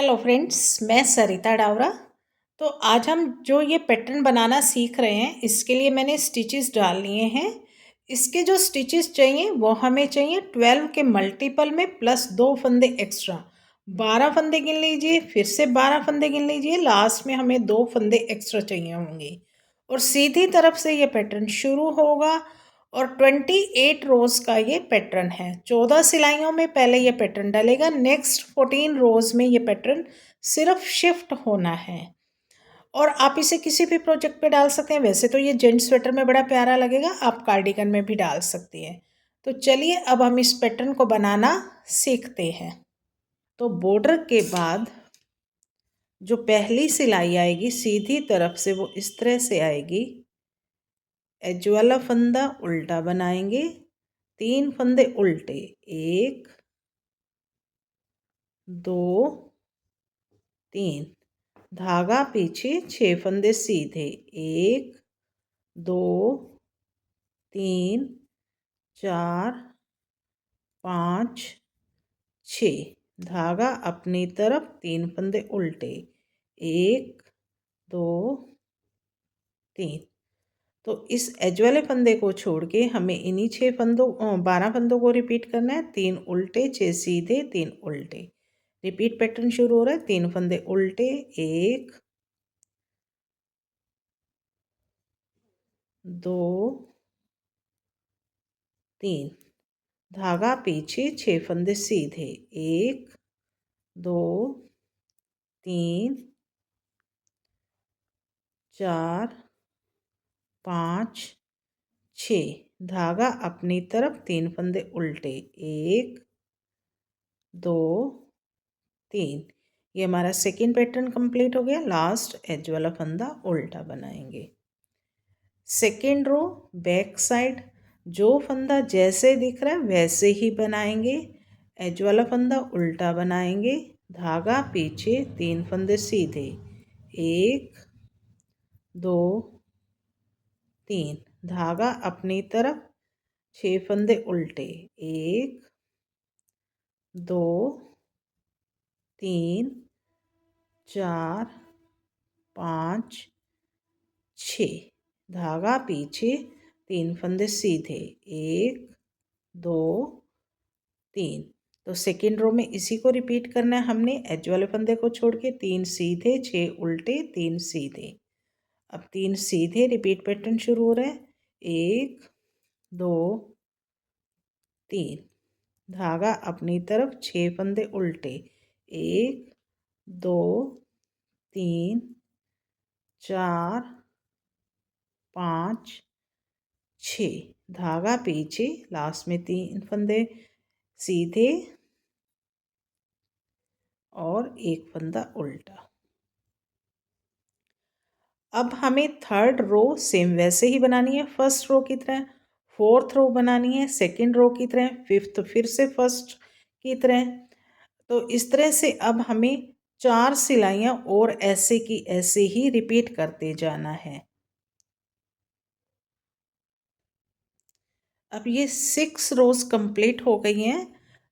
Hello friends, मैं सरिता डावरा। तो आज हम जो ये पैटर्न बनाना सीख रहे हैं, इसके लिए मैंने स्टिचेस डाल लिए हैं। इसके जो स्टिचेस चाहिए वो हमें चाहिए 12 के मल्टीपल में प्लस 2 फंदे एक्स्ट्रा। 12 फंदे गिन लीजिए, फिर से 12 फंदे गिन लीजिए, लास्ट में हमें 2 फंदे एक्स्ट्रा चाहिए होंगे। और सीधी तरफ से ये पैटर्न शुरू होगा और 28 रोज का ये पैटर्न है। 14 सिलाइयों में पहले ये पैटर्न डलेगा, नेक्स्ट 14 रोज में ये पैटर्न सिर्फ शिफ्ट होना है। और आप इसे किसी भी प्रोजेक्ट पे डाल सकते हैं। वैसे तो ये जेंट्स स्वेटर में बड़ा प्यारा लगेगा, आप कार्डिगन में भी डाल सकती हैं। तो चलिए अब हम इस पैटर्न को बनाना सीखते हैं। तो बॉर्डर के बाद जो पहली सिलाई आएगी सीधी तरफ से, वो इस तरह से आएगी। एज वाला फंदा उल्टा बनाएंगे, 3 फंदे उल्टे, 1 2 3, धागा पीछे, 6 फंदे सीधे, 1 2 3 4 5 6, धागा अपनी तरफ, 3 फंदे उल्टे, 1 2 3। तो इस एज वाले फंदे को छोड़ के हमें इन्हीं 12 फंदों को रिपीट करना है। 3 उल्टे, 6 सीधे, 3 उल्टे। रिपीट पैटर्न शुरू हो रहा है। 3 फंदे उल्टे, 1 2 3, धागा पीछे, 6 फंदे सीधे, 1 2 3 4 5 6, धागा अपनी तरफ, 3 फंदे उल्टे, 1 2 3। ये हमारा सेकेंड पैटर्न कंप्लीट हो गया। लास्ट एज वाला फंदा उल्टा बनाएंगे। सेकेंड रो बैक साइड, जो फंदा जैसे दिख रहा है वैसे ही बनाएंगे। एज वाला फंदा उल्टा बनाएंगे, धागा पीछे, 3 फंदे सीधे, 1 2 3, धागा अपनी तरफ, 6 फंदे उल्टे, 1 2 3 4 5 6, धागा पीछे, 3 फंदे सीधे, 1 2 3। तो सेकेंड रो में इसी को रिपीट करना है हमने। एज वाले फंदे को छोड़ के 3 सीधे, 6 उल्टे, 3 सीधे। अब 3 सीधे, रिपीट पैटर्न शुरू हो रहा है। 1 2 3, धागा अपनी तरफ, 6 फंदे उल्टे, 1 2 3 4 5 6, धागा पीछे, लास्ट में 3 फंदे सीधे और 1 फंदा उल्टा। अब हमें थर्ड रो सेम वैसे ही बनानी है, फर्स्ट रो की तरह। फोर्थ रो बनानी है सेकंड रो की तरह, फिफ्थ फिर से फर्स्ट की तरह। तो इस तरह से अब हमें 4 सिलाइयाँ और ऐसे की ऐसे ही रिपीट करते जाना है। अब ये 6 रोज कंप्लीट हो गई हैं।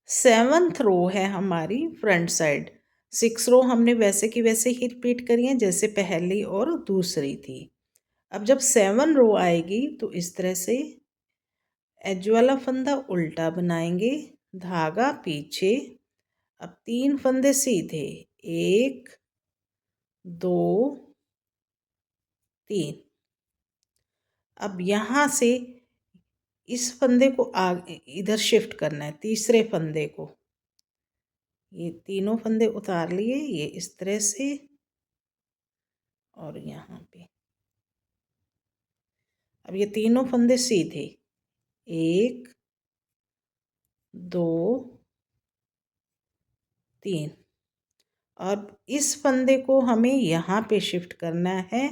7th रो है हमारी फ्रंट साइड। 6 रो हमने वैसे की वैसे ही रिपीट करी है जैसे पहली और दूसरी थी। अब जब 7 रो आएगी तो इस तरह से एज वाला फंदा उल्टा बनाएंगे, धागा पीछे। अब 3 फंदे सीधे, 1 2 3। अब यहाँ से इस फंदे को आगे इधर शिफ्ट करना है, तीसरे फंदे को। ये तीनों फंदे उतार लिए, ये इस तरह से और यहाँ पे। अब ये तीनों फंदे सीधे, 1 2 3। और इस फंदे को हमें यहाँ पे शिफ्ट करना है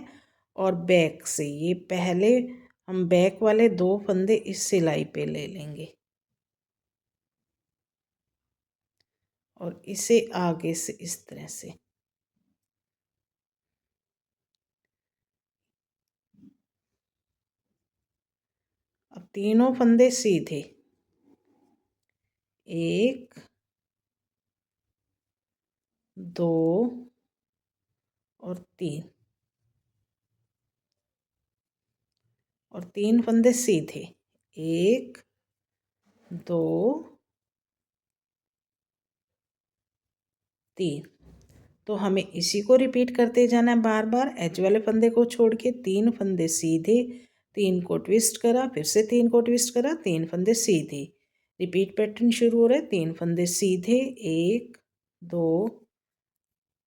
और बैक से ये पहले हम बैक वाले 2 फंदे इस सिलाई पे ले लेंगे और इसे आगे से इस तरह से। अब तीनों फंदे सीधे, 1 दो और तीन, और तीन फंदे सीधे, एक, दो, तीन। तो हमें इसी को रिपीट करते जाना है बार बार। एज वाले फंदे को छोड़ के तीन फंदे सीधे, तीन को ट्विस्ट करा, फिर से तीन को ट्विस्ट करा, तीन फंदे सीधे। रिपीट पैटर्न शुरू हो रहा है। तीन फंदे सीधे, एक, दो,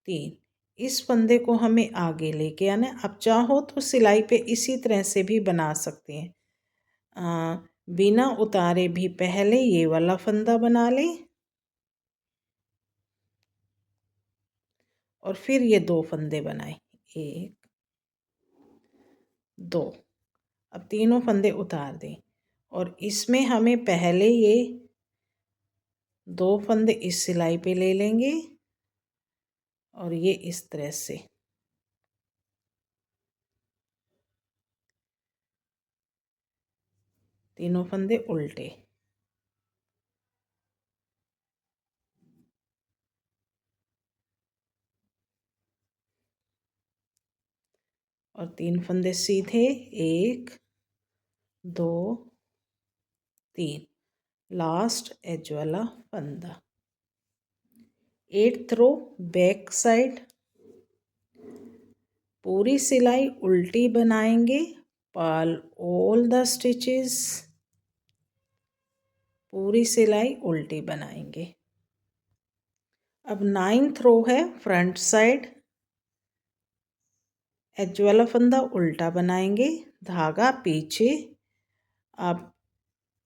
तीन। इस फंदे को हमें आगे लेके आना है। अब चाहो तो सिलाई पे इसी तरह से भी बना सकते हैं। बिना उतारे भी पहले ये वाला फंदा बना लें और फिर ये दो फंदे बनाएं, एक, दो। अब तीनों फंदे उतार दें और इसमें हमें पहले ये दो फंदे इस सिलाई पे ले लेंगे और ये इस तरह से तीनों फंदे उल्टे, और तीन फंदे सीधे, एक, दो, तीन। लास्ट एज वाला फंदा। 8th रो बैक साइड, पूरी सिलाई उल्टी बनाएंगे। पर्ल ऑल द स्टिचेस, पूरी सिलाई उल्टी बनाएंगे। अब 9th रो है फ्रंट साइड, एज वाला फंदा उल्टा बनाएंगे, धागा पीछे। अब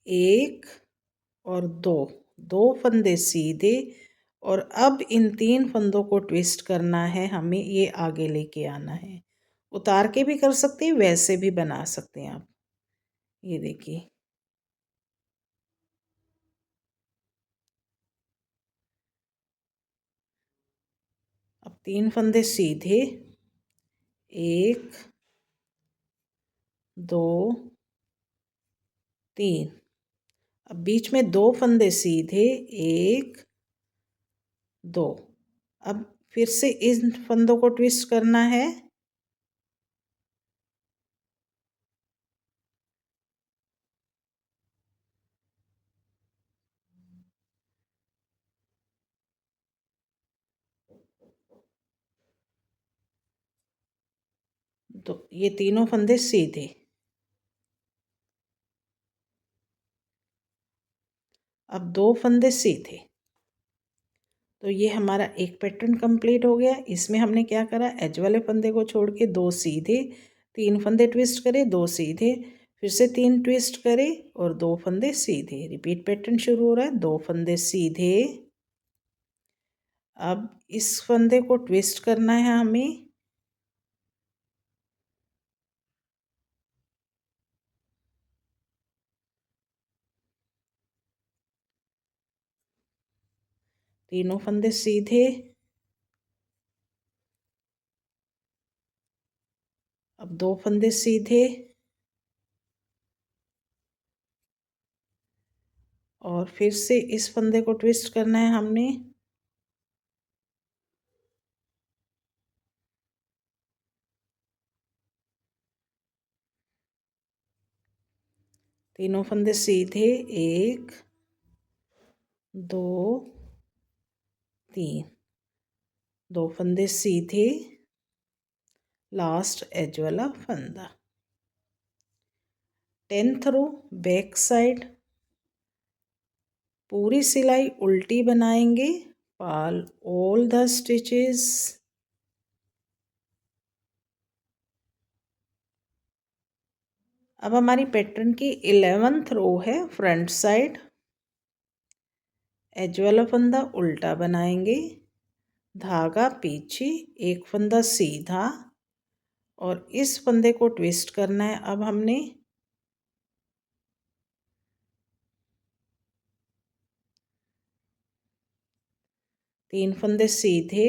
एक और दो, दो फंदे सीधे, और अब इन तीन फंदों को ट्विस्ट करना है हमें, ये आगे लेके आना है। उतार के भी कर सकते हैं, वैसे भी बना सकते हैं आप। ये देखिए, अब तीन फंदे सीधे, एक, दो, तीन। अब बीच में दो फंदे सीधे, एक, दो। अब फिर से इन फंदों को ट्विस्ट करना है। तो ये तीनों फंदे सीधे। अब दो फंदे सीधे। तो ये हमारा एक पैटर्न कंप्लीट हो गया। इसमें हमने क्या करा, एज वाले फंदे को छोड़ के दो सीधे, तीन फंदे ट्विस्ट करे, दो सीधे, फिर से तीन ट्विस्ट करे और दो फंदे सीधे। रिपीट पैटर्न शुरू हो रहा है। दो फंदे सीधे, अब इस फंदे को ट्विस्ट करना है हमें, तीनों फंदे सीधे। अब दो फंदे सीधे और फिर से इस फंदे को ट्विस्ट करना है हमने, तीनों फंदे सीधे, एक, दो, तीन। दो फंदे सीधे, लास्ट एज वाला फंदा। 10th रो बैक साइड, पूरी सिलाई उल्टी बनाएंगे। Purl all the stitches. अब हमारी पैटर्न की 11th रो है फ्रंट साइड, एज वाला फंदा उल्टा बनाएंगे, धागा पीछे, एक फंदा सीधा, और इस फंदे को ट्विस्ट करना है अब हमने। तीन फंदे सीधे,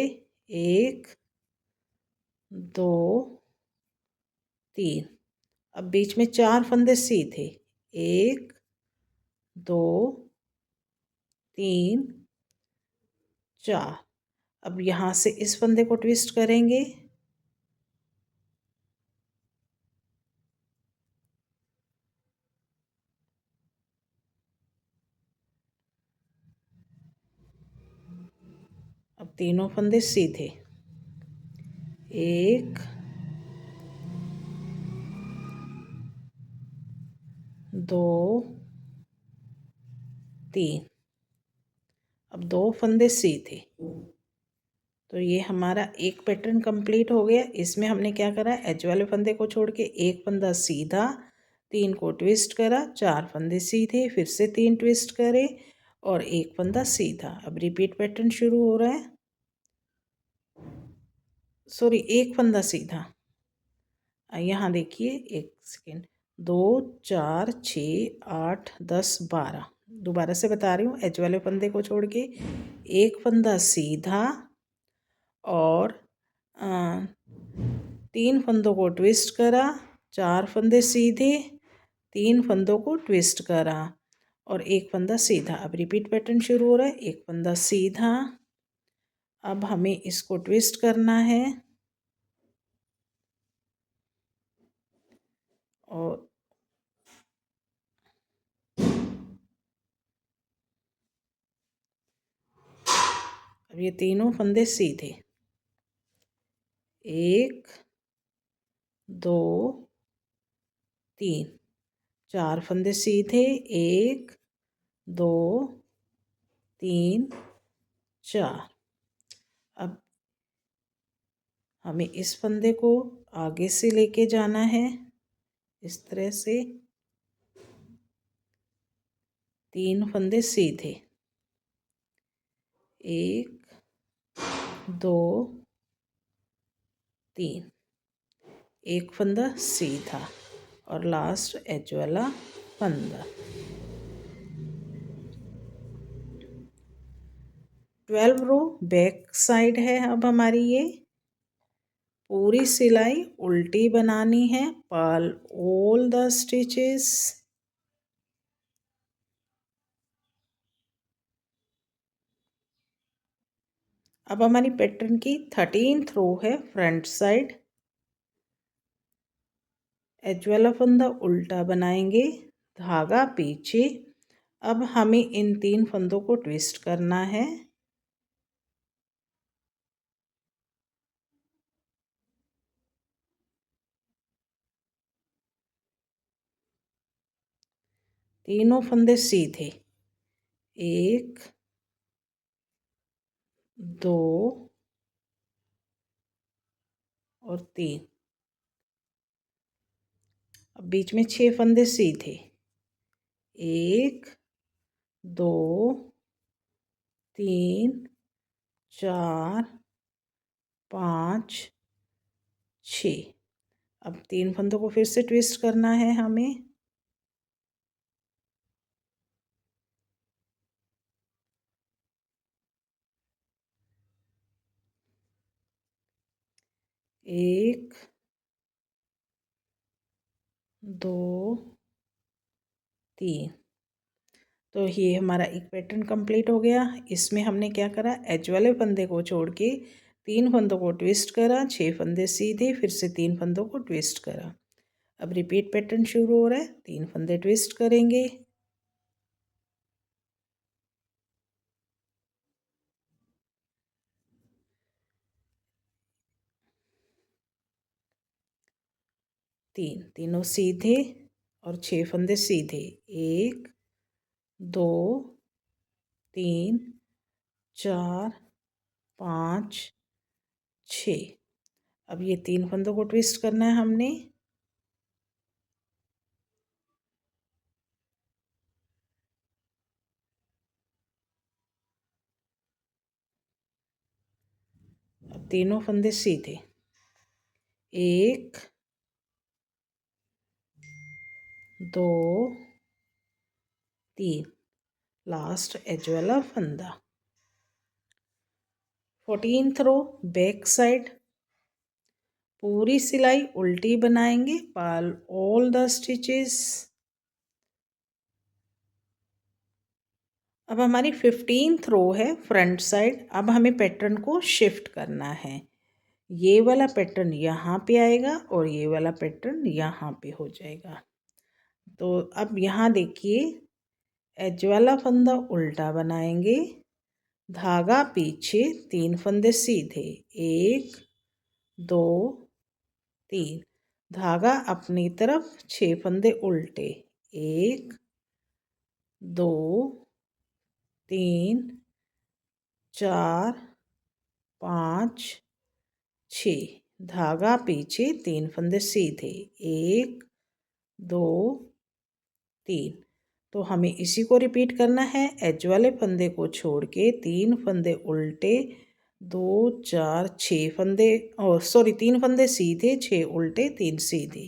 एक, दो, तीन। अब बीच में चार फंदे सीधे, एक, दो, तीन, चार। अब यहाँ से इस फंदे को ट्विस्ट करेंगे, अब तीनों फंदे सीधे, 1 2 3, अब 2 फंदे सीधे। तो ये हमारा एक पैटर्न कंप्लीट हो गया। इसमें हमने क्या करा, एज वाले फंदे को छोड़ के एक फंदा सीधा, 3 को ट्विस्ट करा, 4 फंदे सीधे, फिर से 3 ट्विस्ट करे और एक फंदा सीधा। अब रिपीट पैटर्न शुरू हो रहा है, सॉरी एक फंदा सीधा। यहाँ देखिए, एक सेकेंड, 2 4 6 8 10 12, दोबारा से बता रही हूँ, एज वाले फंदे को छोड़ के एक फंदा सीधा और 3 फंदों को ट्विस्ट करा, 4 फंदे सीधे, 3 फंदों को ट्विस्ट करा और एक फंदा सीधा। अब रिपीट पैटर्न शुरू हो रहा है, एक फंदा सीधा। अब हमें इसको ट्विस्ट करना है और अब ये तीनों फंदे सीधे, 1 2 3, 4 फंदे सीधे, 1 2 3 4। अब हमें इस फंदे को आगे से लेके जाना है, इस तरह से 3 फंदे सीधे, 1 2 3, एक फंदा सीधा और लास्ट एज वाला फंदा। 12 रो बैक साइड है। अब हमारी ये पूरी सिलाई उल्टी बनानी है, पर्ल ऑल द स्टिचेस। अब हमारी पैटर्न की 13th रो है, फ्रंट साइड, एज वाला फंदा उल्टा बनाएंगे, धागा पीछे। अब हमें इन 3 फंदों को ट्विस्ट करना है, तीनों फंदे सीधे, 1 2 और 3। अब बीच में 6 फंदे सीधे, 1 2 3 4 5 6। अब 3 फंदों को फिर से ट्विस्ट करना है हमें, एक 2 3। तो ये हमारा एक पैटर्न कंप्लीट हो गया। इसमें हमने क्या करा, एज वाले फंदे को छोड़ के 3 फंदों को ट्विस्ट करा, 6 फंदे सीधे, फिर से 3 फंदों को ट्विस्ट करा। अब रिपीट पैटर्न शुरू हो रहा है, 3 फंदे ट्विस्ट करेंगे, तीनों सीधे और 6 फंदे सीधे, 1 2 3 4 5 6। अब ये 3 फंदों को ट्विस्ट करना है हमने, अब तीनों फंदे सीधे, 1 2 3, लास्ट एज वाला फंदा। 14th रो बैक साइड, पूरी सिलाई उल्टी बनाएंगे, पर्ल ऑल द स्टिचेस। अब हमारी 15th रो है फ्रंट साइड। अब हमें पैटर्न को शिफ्ट करना है। ये वाला पैटर्न यहाँ पे आएगा और ये वाला पैटर्न यहाँ पे हो जाएगा। तो अब यहाँ देखिए, एज वाला फंदा उल्टा बनाएंगे, धागा पीछे, 3 फंदे सीधे, 1 2 3, धागा अपनी तरफ, 6 फंदे उल्टे, 1 2 3 4 5 6, धागा पीछे, 3 फंदे सीधे, 1 2 3। तो हमें इसी को रिपीट करना है। एज वाले फंदे को छोड़ के 3 फंदे उल्टे, 2 4 6 फंदे, और सॉरी 3 फंदे सीधे, 6 उल्टे, 3 सीधे।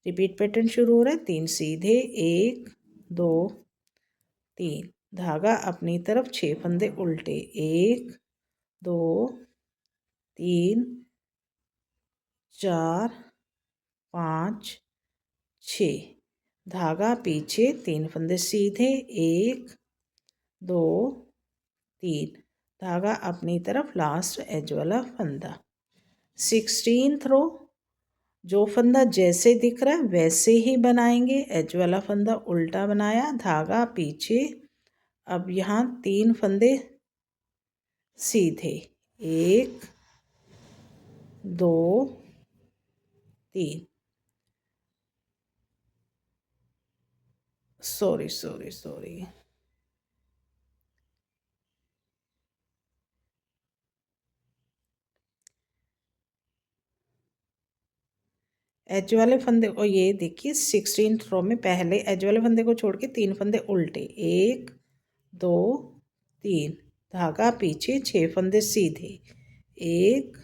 रिपीट पैटर्न शुरू हो रहा है। 3 सीधे, 1 2 3, धागा अपनी तरफ, 6 फंदे उल्टे, 1 2 3 4 5 6, धागा पीछे, 3 फंदे सीधे, 1 2 3, धागा अपनी तरफ, लास्ट एज वाला फंदा। 16th रो, जो फंदा जैसे दिख रहा है वैसे ही बनाएंगे। एज वाला फंदा उल्टा बनाया, धागा पीछे। अब यहाँ 3 फंदे सीधे, 1 2 3, सॉरी, एज वाले फंदे, और ये देखिए 16th रो में पहले एज वाले फंदे को छोड़ के 3 फंदे उल्टे, 1 2 3, धागा पीछे, 6 फंदे सीधे, 1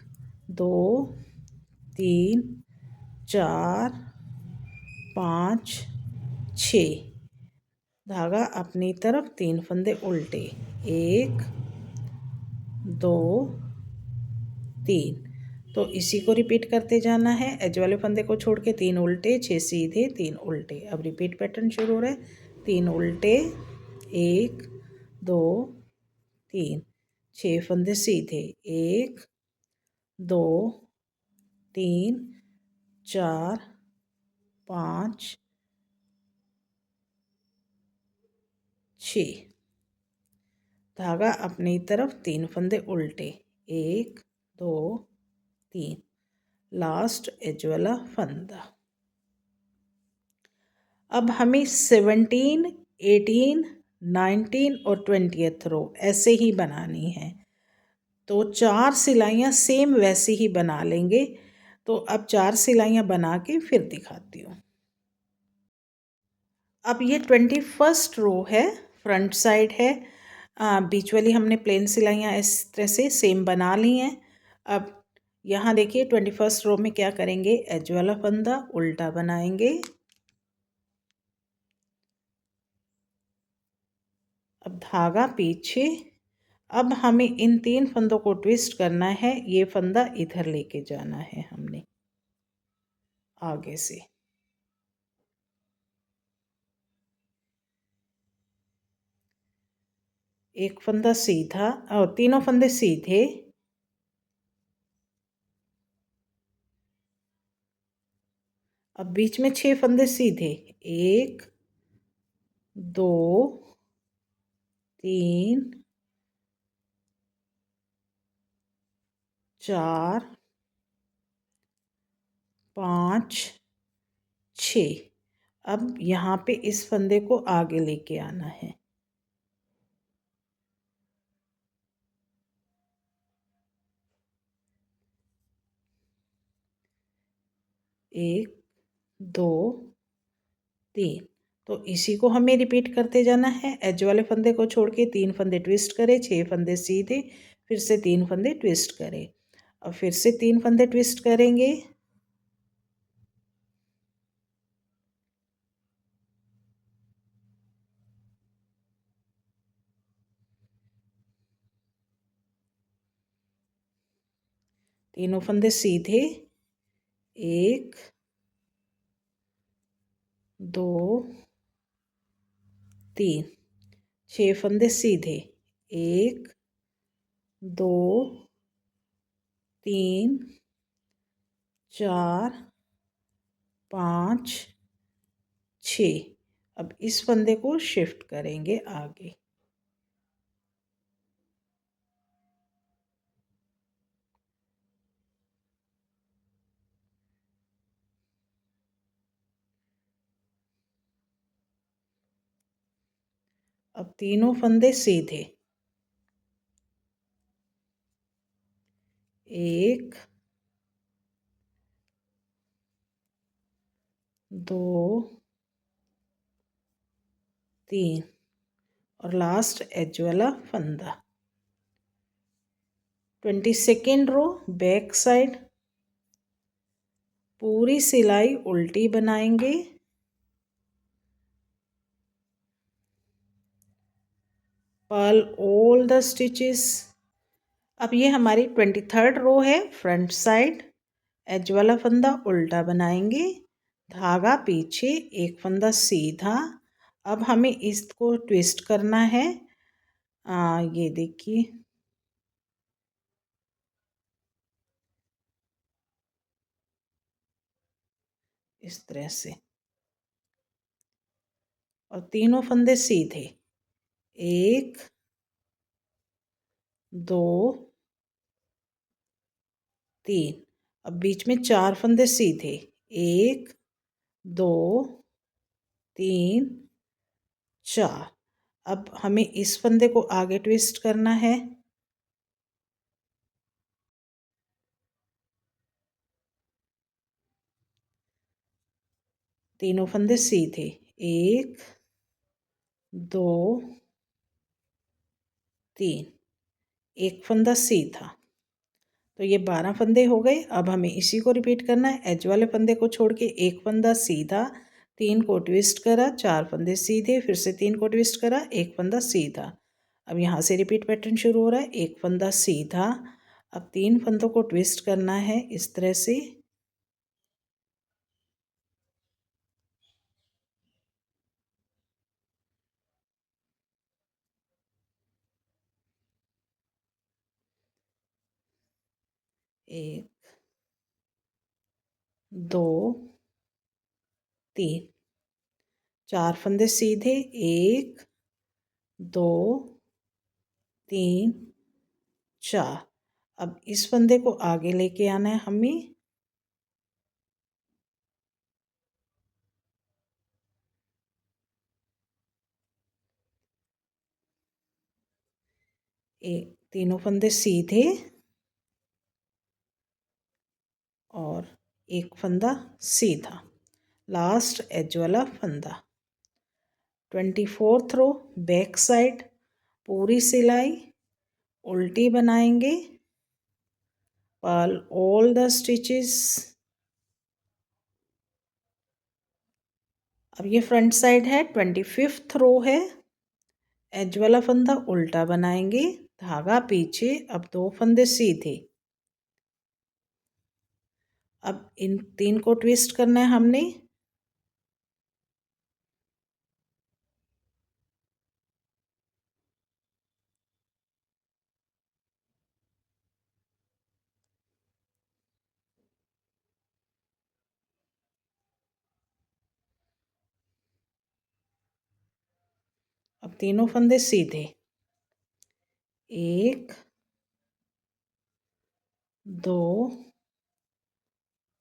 2 3 4 5 6, धागा अपनी तरफ, 3 फंदे उल्टे, 1 2 3। तो इसी को रिपीट करते जाना है। एज वाले फंदे को छोड़ के 3 उल्टे, 6 सीधे, 3 उल्टे। अब रिपीट पैटर्न शुरू हो रहा है। 3 उल्टे, 1 2 3, 6 फंदे सीधे, 1 2 3 4 5 6, धागा अपनी तरफ, 3 फंदे उल्टे, 1 2 3, लास्ट एज वाला फंदा। अब हमें 17 18 19 और 20th रो ऐसे ही बनानी है। तो 4 सिलाइयाँ सेम वैसे ही बना लेंगे। तो अब 4 सिलाइयाँ बना के फिर दिखाती हूँ। अब ये 21st रो है, फ्रंट साइड है। बीच वाली हमने प्लेन सिलाइयाँ इस तरह से सेम बना ली हैं। अब यहाँ देखिए 21st रो में क्या करेंगे, एज वाला फंदा उल्टा बनाएंगे। अब धागा पीछे। अब हमें इन 3 फंदों को ट्विस्ट करना है। ये फंदा इधर लेके जाना है हमने आगे से। एक फंदा सीधा और तीनों फंदे सीधे। अब बीच में 6 फंदे सीधे, 1 2 3 4 5 6। अब यहाँ पे इस फंदे को आगे लेके आना है। 1 2 3। तो इसी को हमें रिपीट करते जाना है। एज वाले फंदे को छोड़ के 3 फंदे ट्विस्ट करें, 6 फंदे सीधे, फिर से 3 फंदे ट्विस्ट करें। अब फिर से 3 फंदे ट्विस्ट करेंगे। तीनों फंदे सीधे, 1 2 3, 6 फंदे सीधे, 1 2 3 4 5 6। अब इस फंदे को शिफ्ट करेंगे आगे। अब तीनों फंदे सीधे, 1 2 3 और लास्ट एज वाला फंदा। 22nd रो बैक साइड, पूरी सिलाई उल्टी बनाएंगे, पर्ल ऑल द स्टिचेस। अब ये हमारी 23rd रो है, फ्रंट साइड, एज वाला फंदा उल्टा बनाएंगे, धागा पीछे, एक फंदा सीधा। अब हमें इसको ट्विस्ट करना है, ये देखिए इस तरह से, और तीनों फंदे सीधे, 1 2 3। अब बीच में 4 फंदे सीधे, 1 2 3 4। अब हमें इस फंदे को आगे ट्विस्ट करना है, तीनों फंदे सीधे, 1 2 3, एक फंदा सीधा। तो ये 12 फंदे हो गए। अब हमें इसी को रिपीट करना है, एज वाले फंदे को छोड़ के एक फंदा सीधा, 3 को ट्विस्ट करा, 4 फंदे सीधे, फिर से 3 को ट्विस्ट करा, एक फंदा सीधा। अब यहाँ से रिपीट पैटर्न शुरू हो रहा है, एक फंदा सीधा, अब 3 फंदों को ट्विस्ट करना है इस तरह से, एक 2 3, 4 फंदे सीधे, 1 2 3 4। अब इस फंदे को आगे लेके आना है हमें, एक तीनों फंदे सीधे और एक फंदा सीधा, लास्ट एज वाला फंदा। 24th रो बैक साइड, पूरी सिलाई उल्टी बनाएंगे, पर्ल ऑल द स्टिचेस। अब ये फ्रंट साइड है, 25th रो है, एज वाला फंदा उल्टा बनाएंगे, धागा पीछे, अब 2 फंदे सीधे। अब इन 3 को ट्विस्ट करना है हमने, अब तीनों फंदे सीधे, 1 2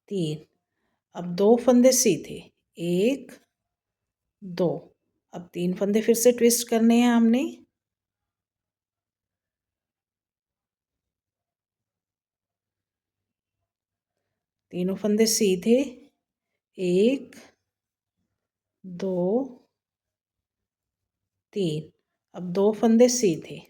3। अब 2 फंदे सीधे, 1 2। अब 3 फंदे फिर से ट्विस्ट करने हैं हमने, तीनों फंदे सीधे, 1 2 3। अब 2 फंदे सीधे।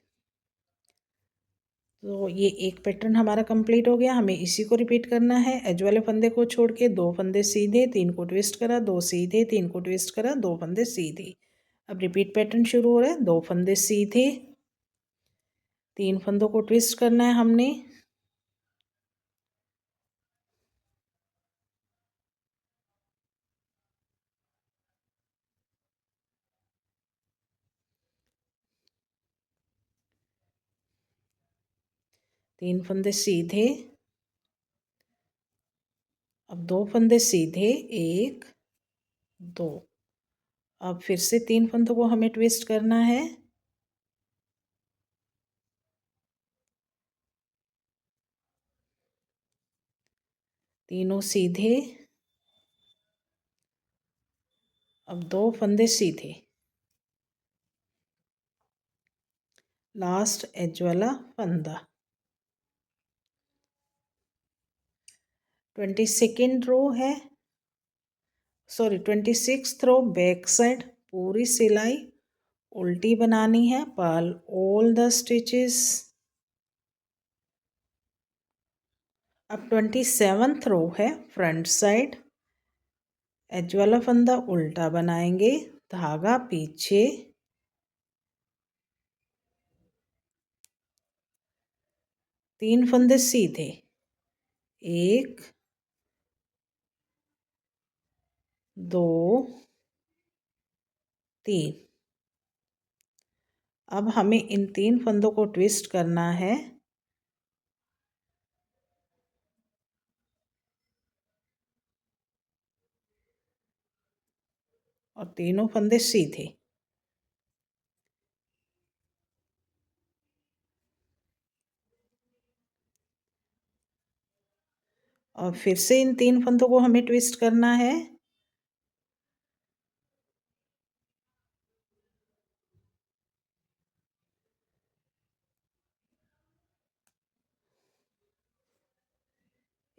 तो ये एक पैटर्न हमारा कंप्लीट हो गया। हमें इसी को रिपीट करना है, एज वाले फंदे को छोड़ के 2 फंदे सीधे, 3 को ट्विस्ट करा, 2 सीधे, 3 को ट्विस्ट करा, 2 फंदे सीधे। अब रिपीट पैटर्न शुरू हो रहा है, 2 फंदे सीधे, 3 फंदों को ट्विस्ट करना है हमने, 3 फंदे सीधे, अब 2 फंदे सीधे, 1 2। अब फिर से 3 फंदों को हमें ट्विस्ट करना है, तीनों सीधे, अब 2 फंदे सीधे, लास्ट एज वाला फंदा। 22nd रो है, सॉरी 26th रो बैक साइड, पूरी सिलाई उल्टी बनानी है, पर्ल ऑल द स्टिचेस। अब 27th रो है, फ्रंट साइड, एज वाला फंदा उल्टा बनाएंगे, धागा पीछे, तीन फंदे सीधे, 1 2 3। अब हमें इन 3 फंदों को ट्विस्ट करना है, और तीनों फंदे सीधे, और फिर से इन 3 फंदों को हमें ट्विस्ट करना है,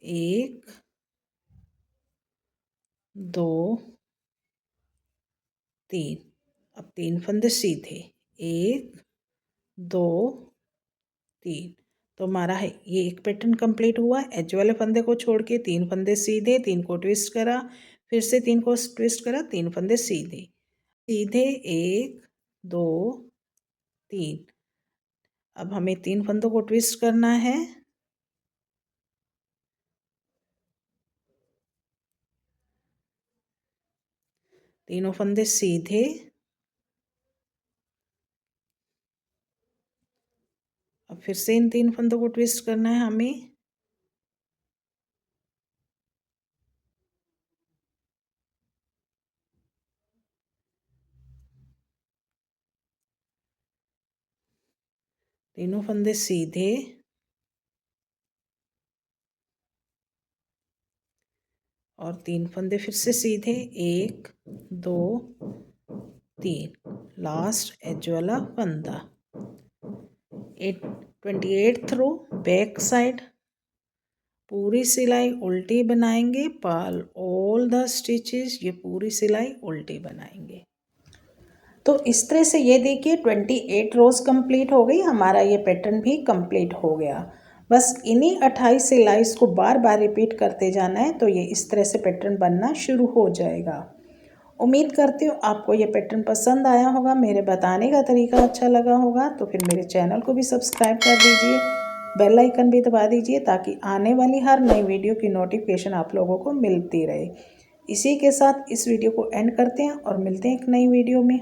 एक 2 3। अब 3 फंदे सीधे, 1 2 3। तो हमारा है ये एक पैटर्न कंप्लीट हुआ। एज वाले फंदे को छोड़ के 3 फंदे सीधे, 3 को ट्विस्ट करा, फिर से 3 को ट्विस्ट करा, 3 फंदे सीधे सीधे, 1 2 3। अब हमें 3 फंदों को ट्विस्ट करना है, तीनों फंदे सीधे, अब फिर से इन 3 फंदों को ट्विस्ट करना है हमें, तीनों फंदे सीधे, और 3 फंदे फिर से सीधे, 1 2 3, लास्ट एज वाला फंदा। 28th रो बैक साइड, पूरी सिलाई उल्टी बनाएंगे, पर्ल ऑल द स्टिचेस, ये पूरी सिलाई उल्टी बनाएंगे। तो इस तरह से ये देखिए 28 रोज़ कंप्लीट हो गई, हमारा ये पैटर्न भी कंप्लीट हो गया। बस इन्हीं 28 सिलाइज को बार बार रिपीट करते जाना है, तो ये इस तरह से पैटर्न बनना शुरू हो जाएगा। उम्मीद करती हूँ आपको ये पैटर्न पसंद आया होगा, मेरे बताने का तरीका अच्छा लगा होगा। तो फिर मेरे चैनल को भी सब्सक्राइब कर दीजिए, बेल आइकन भी दबा दीजिए, ताकि आने वाली हर नई वीडियो की नोटिफिकेशन आप लोगों को मिलती रहे। इसी के साथ इस वीडियो को एंड करते हैं और मिलते हैं एक नई वीडियो में।